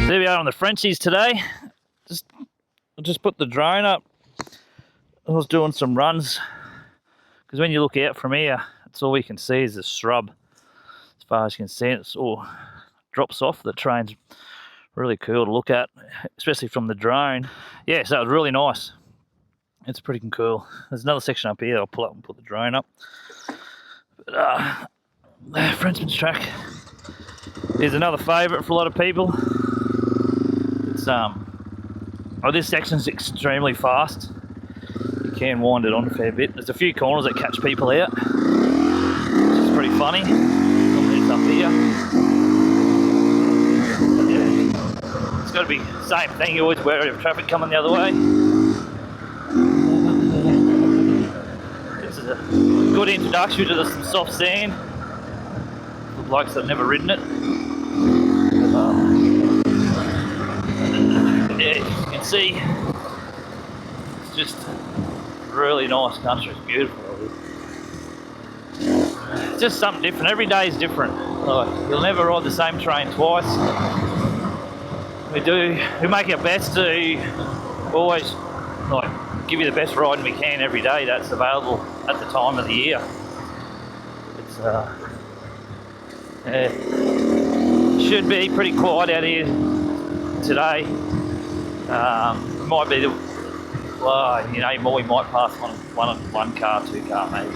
There we are on the Frenchies today. Just put the drone up. I was doing some runs because when you look out from here, that's all you can see is the shrub. As far as you can see, it's all drops off. The terrain's really cool to look at, especially from the drone. Yeah, so it was really nice. It's pretty cool. There's another section up here. I'll pull up and put the drone up. But, Frenchman's track is another favourite for a lot of people. It's this section's extremely fast. You can wind it on a fair bit. There's a few corners that catch people out, which is pretty funny. It's up here. Yeah. It's got to be the same thing. You're always wary of traffic coming the other way. This is a good introduction to some soft sand. For blokes that have never ridden it. Yeah, you can see it's just really nice country. It's beautiful. It's just something different. Every day is different. Like, you'll never ride the same train twice. We make our best to always give you the best riding we can every day that's available at the time of the year. It's should be pretty quiet out here today. Might be we might pass one car, two car maybe.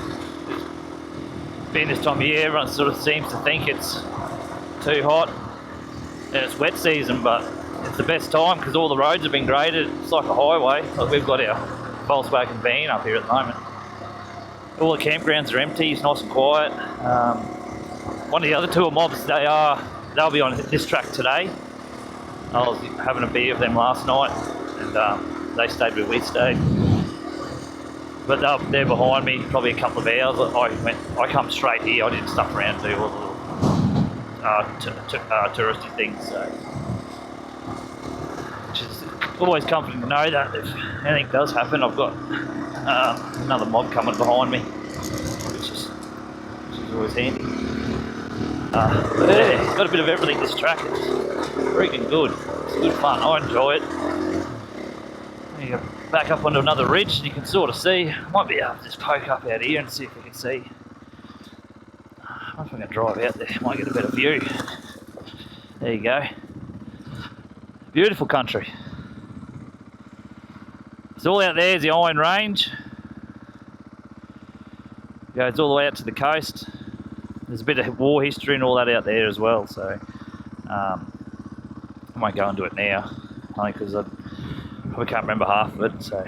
Being this time of year, everyone sort of seems to think it's too hot and it's wet season, but it's the best time because all the roads have been graded. It's like a highway. Like we've got our Volkswagen van up here at the moment. All the campgrounds are empty. It's nice and quiet. One of the other tour mobs, they'll be on this track today. I was having a beer with them last night, and they stayed where we stayed. But they're behind me, probably a couple of hours. I come straight here. I didn't stuff around to do all the little touristy things. So, which is always comforting to know that if anything does happen, I've got another mob coming behind me, which is always handy. But yeah, it's got a bit of everything, this track. It's freaking good. It's good fun. I enjoy it. You go back up onto another ridge and you can sort of see. I might be able to just poke up out here and see if we can see. I wonder if I can drive out there. Might get a better view. There you go. Beautiful country. It's all out there is the Iron Range. It goes all the way out to the coast. There's a bit of war history and all that out there as well, so I won't go into it now, only because I probably can't remember half of it, so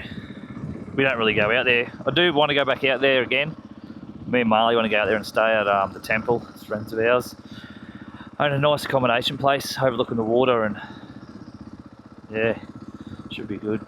we don't really go out there. I do want to go back out there again. Me and Marley want to go out there and stay at the temple. It's friends of ours. Own a nice accommodation place overlooking the water, and yeah, should be good.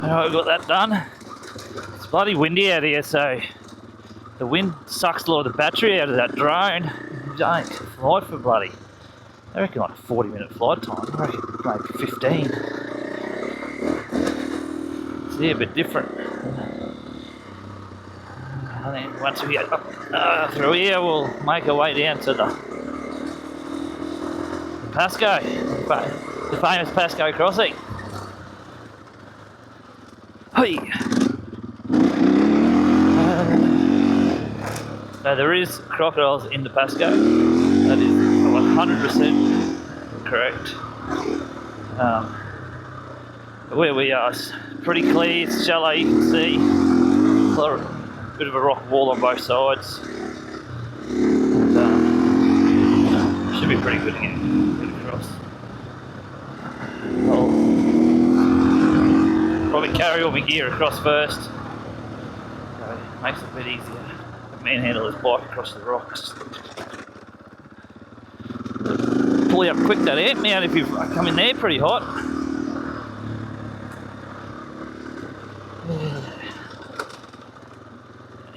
I've got that done. It's bloody windy out here, so the wind sucks a lot of the battery out of that drone. You don't fly for bloody, I reckon like a 40-minute flight time. I reckon maybe 15. It's a bit different. I think once we get up through here, we'll make our way down to the Pascoe, the famous Pascoe crossing. Hey. Now there is crocodiles in the Pascoe. That is 100% correct. Where we are, it's pretty clear. It's shallow. You can see a bit of a rock wall on both sides. And, should be pretty good to get across. carry all my gear across first. So it makes it a bit easier to manhandle this bike across the rocks. Pull you up quick that amp mount if you come in there pretty hot.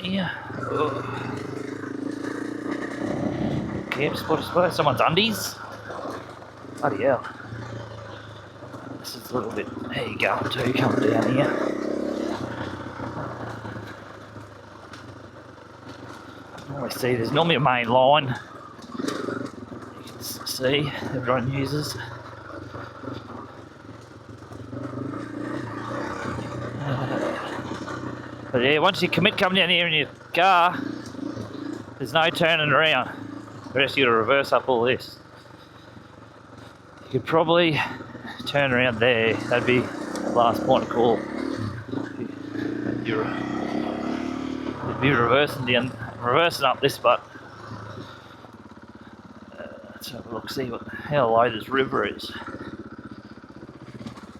Yeah. Camp spot, I suppose. Someone's undies. Bloody hell. This is a little bit. There you go, too, coming down here. I see there's normally a main line. You can see everyone uses. But yeah, once you commit coming down here in your car, there's no turning around. The rest you got to reverse up all this. You could probably turn around there. That'd be the last point of call. You'd be reversing up this, but let's have a look, see how low this river is.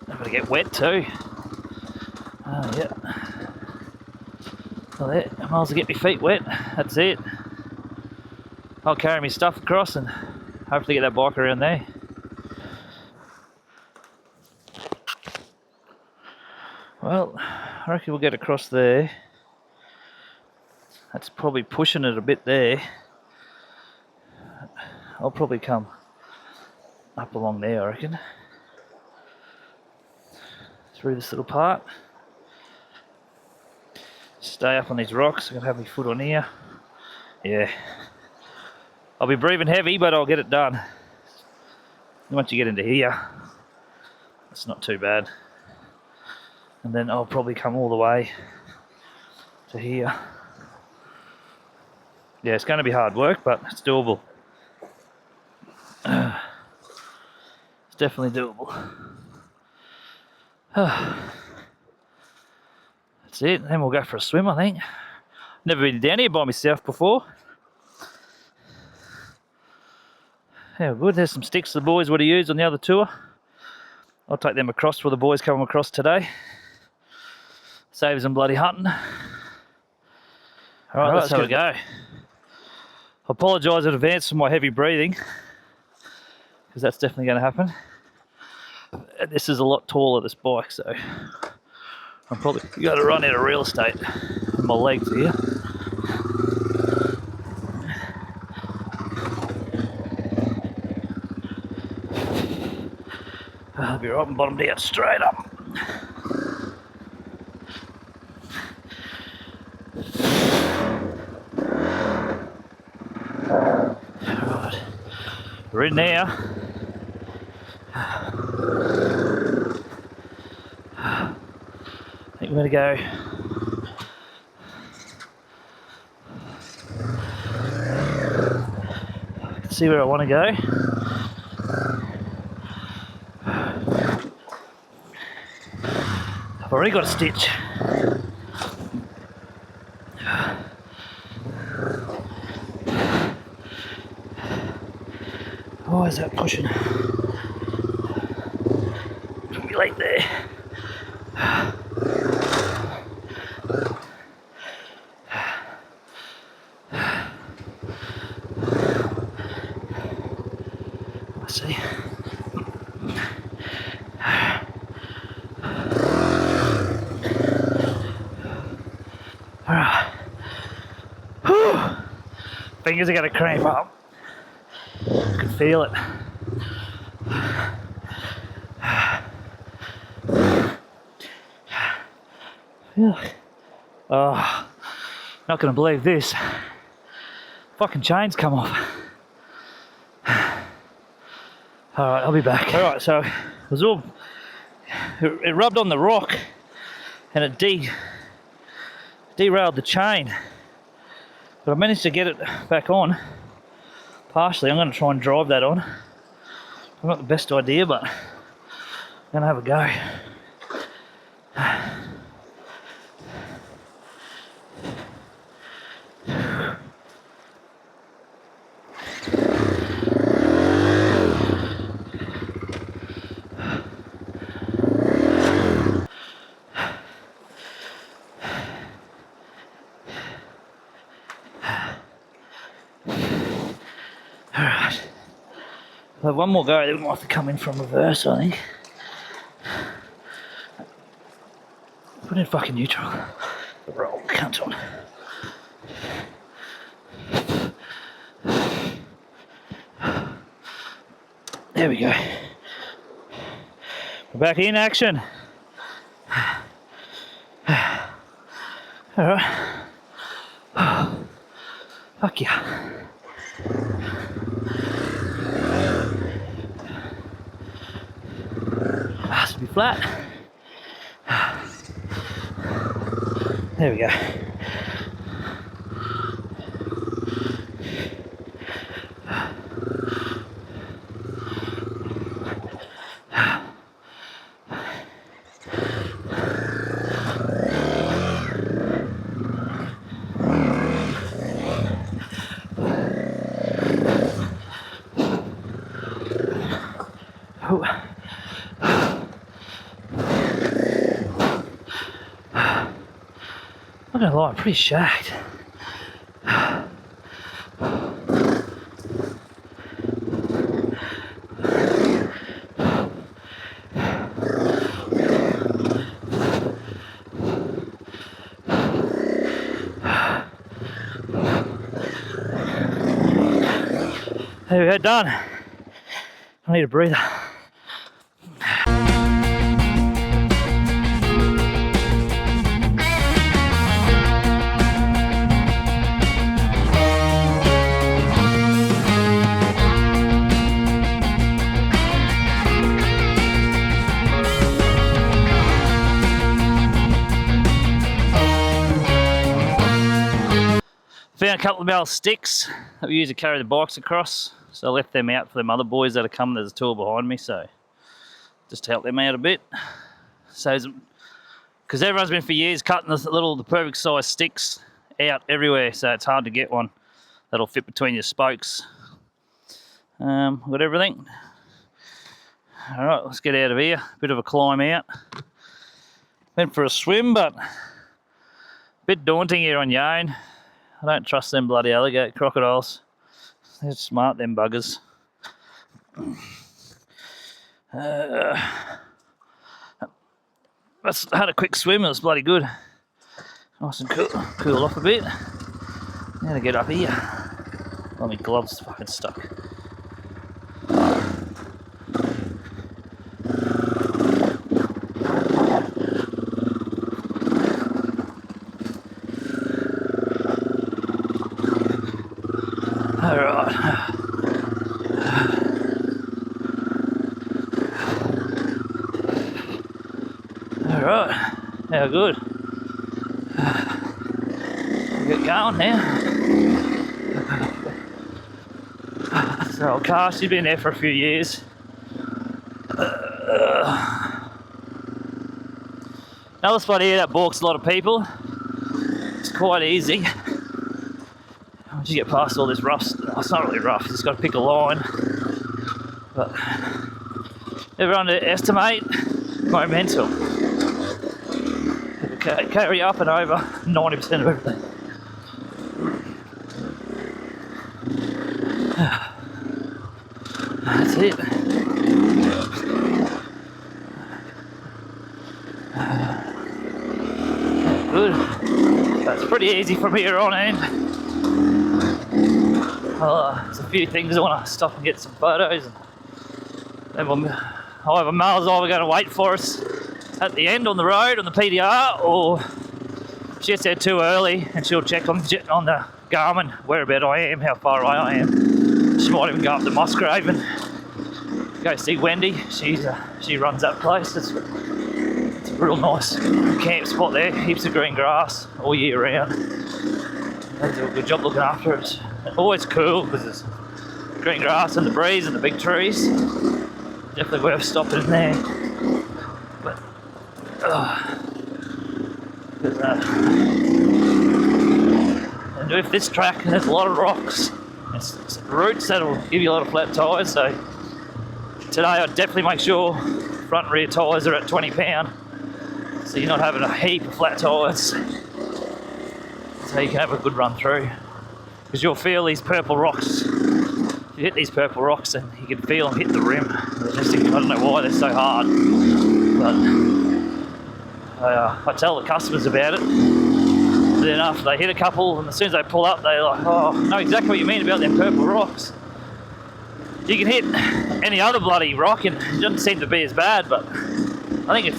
I'm gonna get wet too. Oh yeah. Well, there, I might as well get my feet wet. That's it. I'll carry my stuff across and hopefully get that bike around there. Well, I reckon we'll get across there. That's probably pushing it a bit there. I'll probably come up along there, I reckon. Through this little part. Stay up on these rocks. I'm gonna have my foot on here. Yeah. I'll be breathing heavy, but I'll get it done. Once you get into here, it's not too bad. And then I'll probably come all the way to here. Yeah, it's going to be hard work, but it's doable. It's definitely doable. That's it. Then we'll go for a swim, I think. Never been down here by myself before. Yeah, good. There's some sticks the boys would have used on the other tour. I'll take them across for the boys coming across today. Saves them bloody hunting. Alright, let's have a go. I apologise in advance for my heavy breathing, because that's definitely going to happen. This is a lot taller, this bike, so I'm probably going to run out of real estate in my legs here. I'll be right and bottom down straight up. Right, we're in now. I think we're going to go. I can see where I want to go. I've already got a stitch. Oh, is that pushing? Don't be late there. I see. Alright. Fingers are going to cramp up. I can feel it. Oh, not going to believe this. Fucking chains come off. Alright, I'll be back. Alright, so it rubbed on the rock and it derailed the chain. But I managed to get it back on. Partially, I'm going to try and drive that on. Not the best idea, but I'm going to have a go. We'll have one more go, then we'll have to come in from reverse, I think. Put in fucking neutral. Roll, cunt on. There we go. We're back in action. Alright. Fuck yeah. Has to be flat. There we go. I'm not gonna lie, I'm pretty shagged. There we go, done. I need a breather. Found a couple of metal sticks that we use to carry the bikes across, so I left them out for them other boys that are coming. There's a tour behind me, so just to help them out a bit. So, because everyone's been for years cutting the perfect size sticks out everywhere, so it's hard to get one that'll fit between your spokes. I've got everything. All right, let's get out of here. Bit of a climb out. Went for a swim, but a bit daunting here on your own. I don't trust them bloody alligator crocodiles. They're smart, them buggers. I had a quick swim, it was bloody good. Nice and cool off a bit. Now to get up here. Oh, my gloves fucking stuck. Alright. Alright. How good. We'll get going now. So old car, she's been there for a few years. Another spot here that balks a lot of people. It's quite easy. Once you get past all this rough stuff, it's not really rough, you just got to pick a line. But never underestimate momentum. Okay, carry up and over 90% of everything. That's it. Good. That's pretty easy from here on in. There's a few things I want to stop and get some photos. And then either Mel's either going to wait for us at the end on the road on the PDR, or she gets there too early and she'll check on the Garmin whereabout I am, how far away I am. She might even go up to Musgrave and go see Wendy. She runs that place. It's a real nice camp spot there. Heaps of green grass all year round. They do a good job looking after it. It's always cool because there's green grass and the breeze and the big trees. Definitely worth stopping in there. But and with this track, there's a lot of rocks. It's roots that'll give you a lot of flat tyres. So today I'd definitely make sure front and rear tyres are at 20 pound, so you're not having a heap of flat tyres. So you can have a good run through, because you'll feel these purple rocks If you hit these purple rocks and you can feel them hit the rim. I don't know why they're so hard, but I tell the customers about it. Then after they hit a couple, and as soon as they pull up, they're like, "Oh, I know exactly what you mean about them purple rocks." You can hit any other bloody rock and it doesn't seem to be as bad, but I think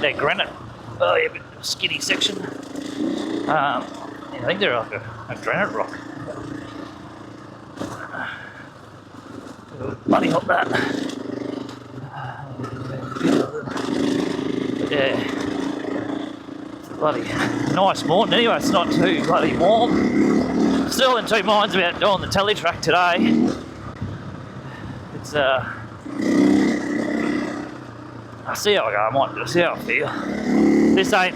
they're granite. Oh, yeah, a bit of a skinny section. Yeah, I think they're like a granite rock. Bloody hot that. Yeah. Bloody nice morning anyway, it's not too bloody warm. Still in two minds about doing the telly track today. It's I see how I go, I might just see how I feel. This ain't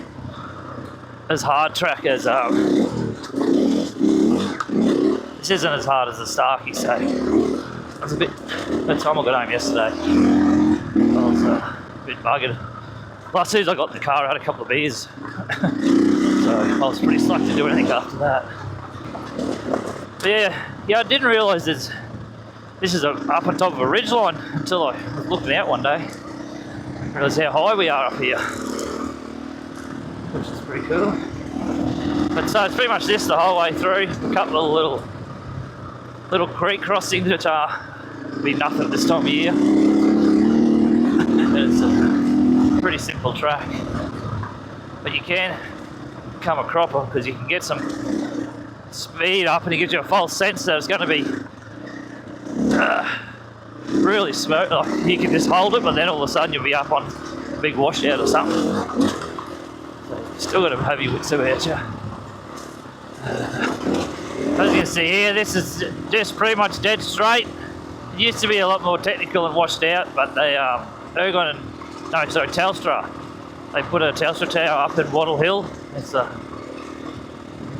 as hard track as this isn't as hard as the Starkey, so I was a bit, by the time I got home yesterday, I was a bit buggered. Well, as soon as I got in the car, I had a couple of beers. So I was pretty slack to do anything after that. But yeah, I didn't realise this is up on top of a ridgeline until I was looking out one day. I realised how high we are up here, which is pretty cool. But so it's pretty much this the whole way through. A couple of little creek crossings which be nothing this time of year. It's a pretty simple track, but you can become a cropper because you can get some speed up and it gives you a false sense that it's going to be really smooth. Like you can just hold it, but then all of a sudden you'll be up on a big washout or something. So you still got to have your wits about you. As you can see here, this is just pretty much dead straight. It used to be a lot more technical and washed out, but they Telstra. They put a Telstra tower up in Wattle Hill. It's a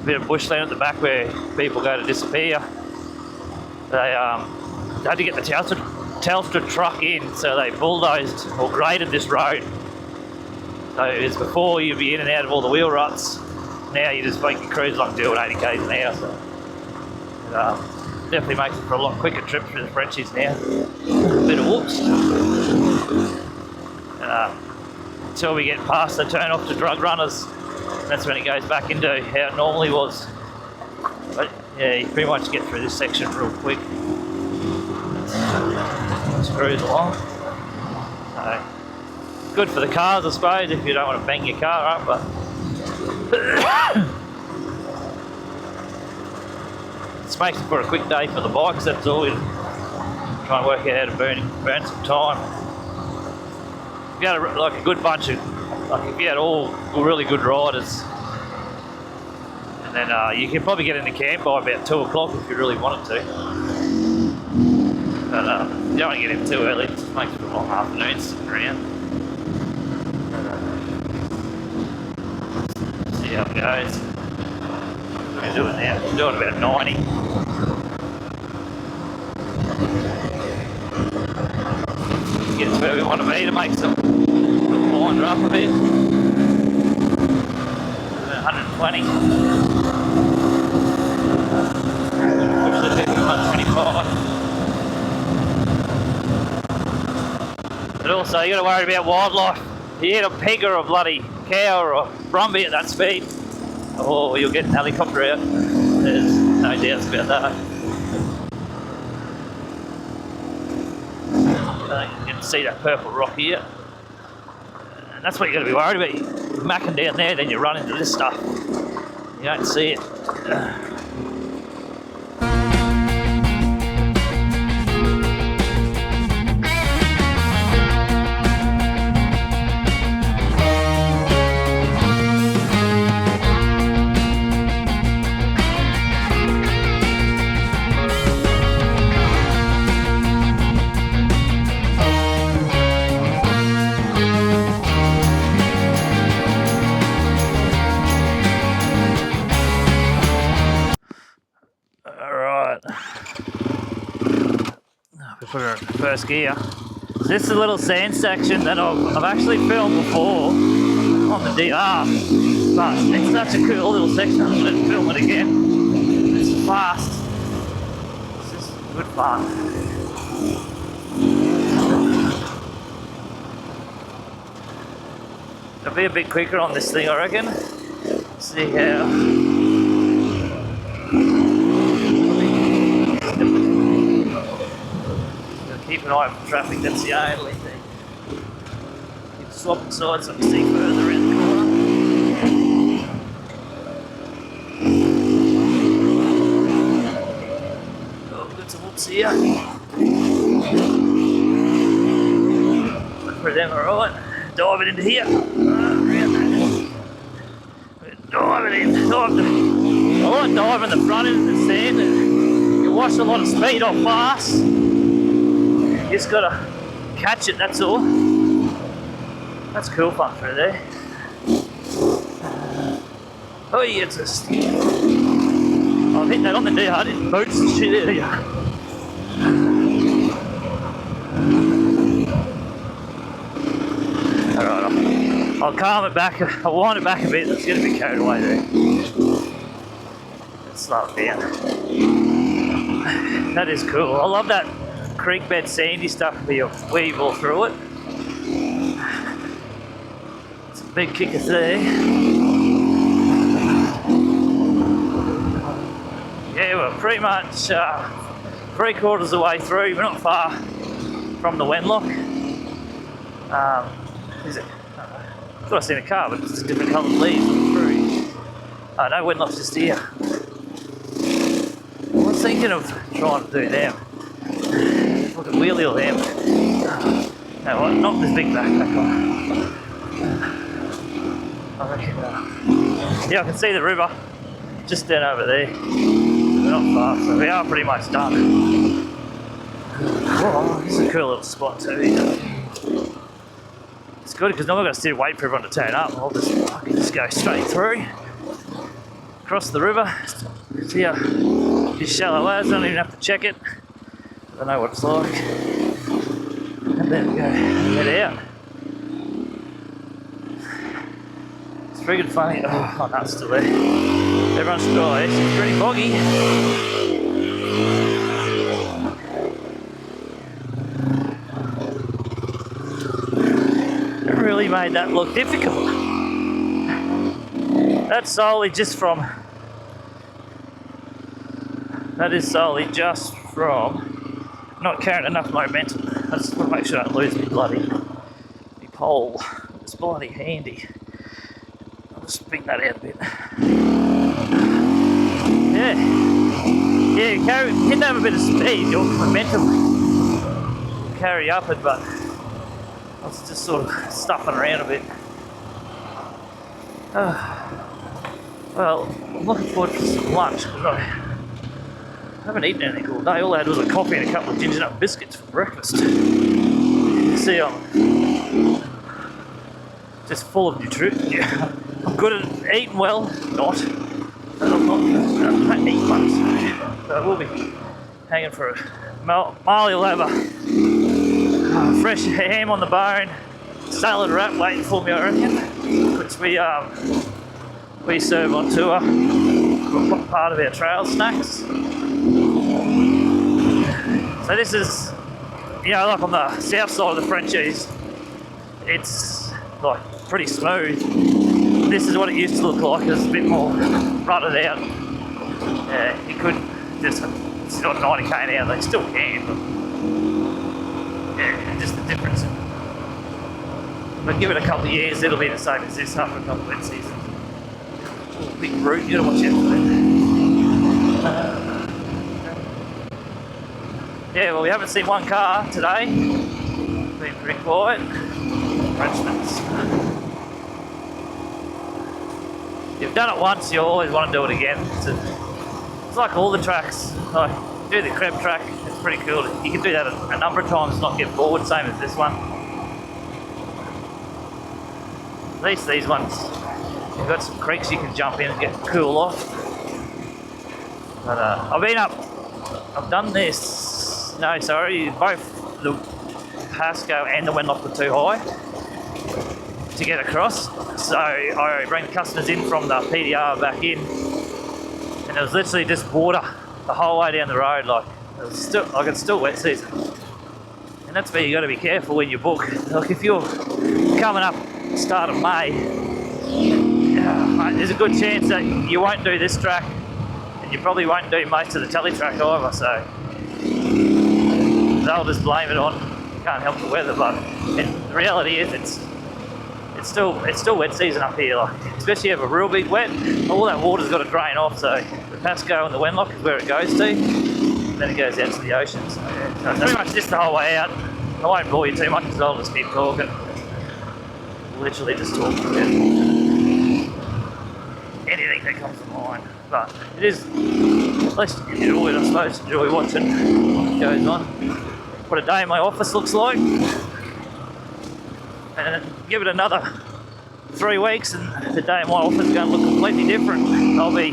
bit of bushland at the back where people go to disappear. They had to get the Telstra truck in, so they bulldozed or graded this road. So it was before you'd be in and out of all the wheel ruts. Now you just make your cruise along doing 80 k's an hour. So it definitely makes it for a lot quicker trip through the Frenchies now. A bit of whoops. Until we get past the turn off to drug runners, that's when it goes back into how it normally was. But yeah, you pretty much get through this section real quick. Let's cruise along. So, good for the cars, I suppose, if you don't want to bang your car up, but this makes it for a quick day for the bikes. That's all. We try and work out how to burn some time. If you had a good bunch of, if you had all really good riders, and then you can probably get into camp by about 2 o'clock if you really wanted to. But you don't want to get in too early, it just makes it for long afternoons sitting around. See how it goes. We're doing now, we're doing about 90. Get to where we want to be to make some wind up a bit. 120. Push the 125. But also you got to worry about wildlife. If you hit a pig or a bloody cow or a brumby at that speed, oh, you'll get an helicopter out. There's no doubts about that. You can see that purple rock here. And that's what you got to be worried about. You're macking down there, then you run into this stuff. You don't see it. Put her in first gear. This is a little sand section that I've actually filmed before on the DR, but it's such a cool little section. I'm going to film it again. It's fast. It's just Good fun. It'll be a bit quicker on this thing, I reckon. See how. Keep an eye on traffic, that's the only thing. Keep swapping sides so I can see further around the corner. Oh, got some whoops here. Look for them, alright. Diving into here. Diving in. I like diving the front end of the sand. You wash a lot of speed off fast. You just gotta catch it, that's all. That's cool fun through there. Oh yeah, it's just. I'll hit that on the knee hard in boots and shit earlier. Alright, I'll calm it back, I'll wind it back a bit, it's gonna be carried away there. Let's slow it down. That is cool. I love that creek bed sandy stuff where you weave all through it. It's a big kicker there. Yeah, we're pretty much 3/4 of the way through. We're not far from the Wenlock. Is it? I thought I seen a car, but it's different coloured leaves on the trees. Oh no, Wenlock's just here. I was thinking of trying to do them. Look at wheelie all them. No, what? Knock this big backpack on. I reckon. Yeah, I can see the river just down over there. We're not far, so we are pretty much done. Oh, this is a cool little spot too. It's good because now we've got to sit and wait for everyone to turn up. I can just go straight through, across the river. See how it's shallow as, I don't even have to check it. I know what it's like. And there we go, head out. It's friggin' funny. Oh, no, it's still there. Everyone's dry, it's pretty boggy. It really made that look difficult. That's solely just from. That is solely just from not carrying enough momentum. I just want to make sure I don't lose my pole. It's bloody handy. I'll just spin that out a bit. Yeah, you can have a bit of speed, your momentum will carry up it, but I was just sort of stuffing around a bit. Well, I'm looking forward to some lunch because I haven't eaten anything all day. All I had was a coffee and a couple of ginger nut biscuits for breakfast. You can see I'm just full of nutrition. Yeah. I'm good at eating well, not. I'm not eat much. So I will be hanging for a Marley will have a fresh ham on the bone, salad wrap waiting for me, I reckon, which we serve on tour. Part of our trail snacks. So this is, like on the south side of the Frenchies, it's like pretty smooth. This is what it used to look like. It's a bit more rutted out. Yeah, you could just, it's not 90k an hour, they still can, but yeah, just the difference. But give it a couple of years, it'll be the same as this after a couple of wet seasons. Big root, you gotta watch out for that. Yeah, well, we haven't seen one car today. Been pretty quiet. Frenchman's. You've done it once, you always want to do it again. It's like all the tracks. Like, do the crab track, it's pretty cool. You can do that a number of times and not get bored, same as this one. At least these ones, you've got some creeks you can jump in and get cool off. But I've done this. No, sorry, both the Pascoe and the Wenlock were too high to get across. So I bring the customers in from the PDR back in, and it was literally just water the whole way down the road. Like, It's still wet season. And that's where you got to be careful when you book. Like if you're coming up start of May, there's a good chance that you won't do this track, and you probably won't do most of the tele track either. So they'll just blame it on you can't help the weather. But the reality is it's still wet season up here. Like especially if you have a real big wet, all that water's got to drain off. So the Pascoe and the Wenlock is where it goes to. Then it goes out to the ocean. So, so pretty much just the whole way out. I won't bore you too much because I'll just keep talking. Literally just talking about anything that comes to mind. But it is, at least enjoy it, I suppose. Enjoy watching what goes on. What a day in my office looks like. And give it another 3 weeks and the day in my office is going to look completely different. I'll be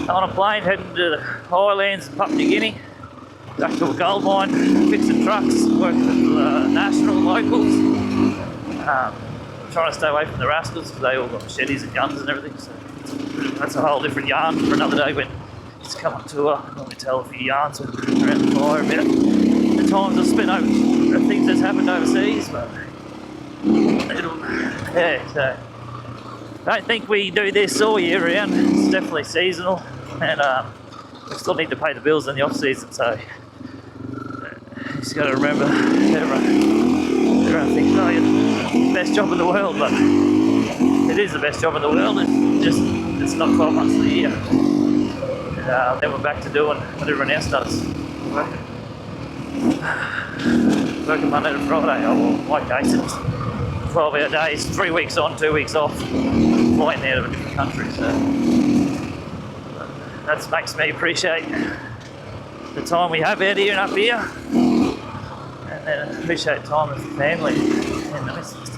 on a plane heading to the highlands of Papua New Guinea, back to a gold mine, fixing trucks, working with national and locals. Trying to stay away from the rascals because they all got machetes and guns and everything. So that's a whole different yarn for another day when just come on tour. Let me tell a few yarns around the fire about the times I've spent over the things that's happened overseas. But so I don't think we do this all year round. It's definitely seasonal, and we still need to pay the bills in the off season. So you just got to remember, everyone thinks, oh, you're the best job in the world, but it is the best job in the world. It's not 12 months of the year. And then we're back to doing what everyone else does, working Monday to Friday. Oh, well, my case, it's 12-hour days, 3 weeks on, 2 weeks off, flying out of a different country. So that makes me appreciate the time we have out here and up here, and then appreciate time with the family and the missus.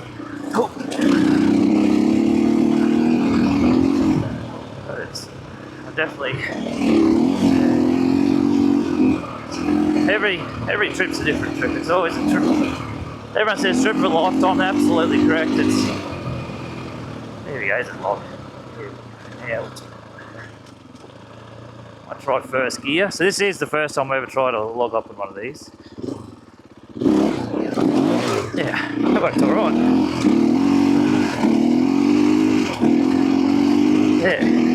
Oh. Definitely, every trip's a different trip. It's always a trip. Everyone says trip of a lifetime. They're absolutely correct. There he goes, a log. Yeah, I tried first gear. So this is the first time I ever tried to log up in one of these. Yeah, that worked all right. Yeah.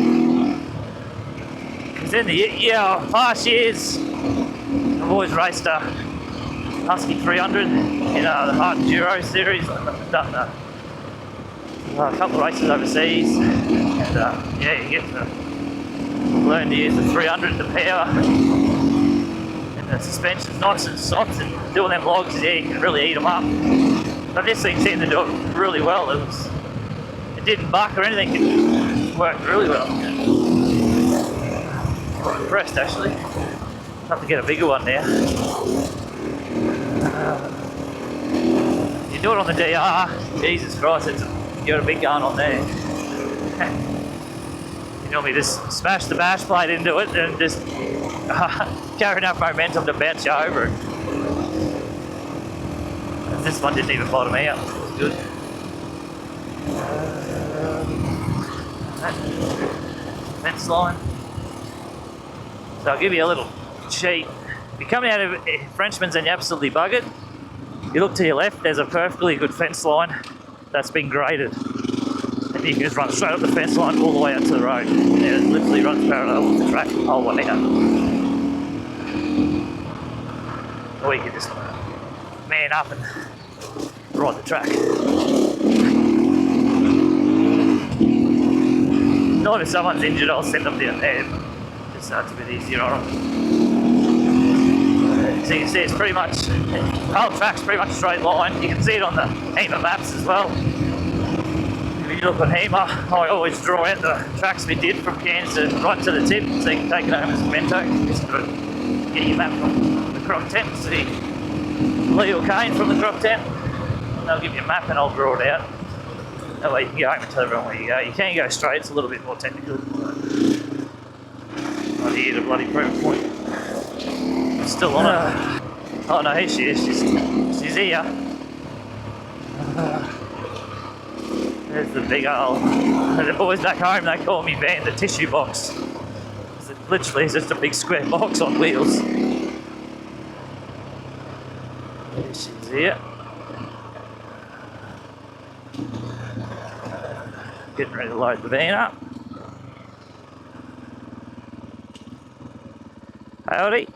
In the past years, I've always raced a Husky 300 in the Hard Enduro series. I've done a couple of races overseas, and you get to learn to use the 300, the power, and the suspension's nice and soft, and doing them logs, you can really eat them up. But this thing seemed to do it really well. It didn't buck or anything, it worked really well. I'm impressed actually. I'll have to get a bigger one now. You do it on the DR, Jesus Christ, you got a big gun on there. You normally just smash the bash plate into it and just carry enough momentum to bounce you over it. This one didn't even bottom out, it was good. Fence line. So I'll give you a little cheat. If you're coming out of Frenchman's and you're absolutely buggered, you look to your left, there's a perfectly good fence line that's been graded. And you can just run straight up the fence line all the way out to the road. And it literally runs parallel with the track the whole way out. Or you can just man up and ride the track. Not if someone's injured, I'll send them down there. So it's a bit easier on them. So you can see it's pretty much, the whole track's pretty much a straight line. You can see it on the HEMA maps as well. If you look on HEMA, I always draw out the tracks we did from Cairns to right to the tip, so you can take it home as a memento. Just get your map from the crop tent, see Lee or Kane from the crop tent. They'll give you a map and I'll draw it out. That way you can go home and tell everyone where you go. You can go straight, it's a little bit more technical. Not here to bloody prove a point. I'm still on it. Oh no, here she is. She's here. There's the big old. The boys back home, they call me Van the tissue box. It literally is just a big square box on wheels. This is it. Getting ready to load the van up. Howdy.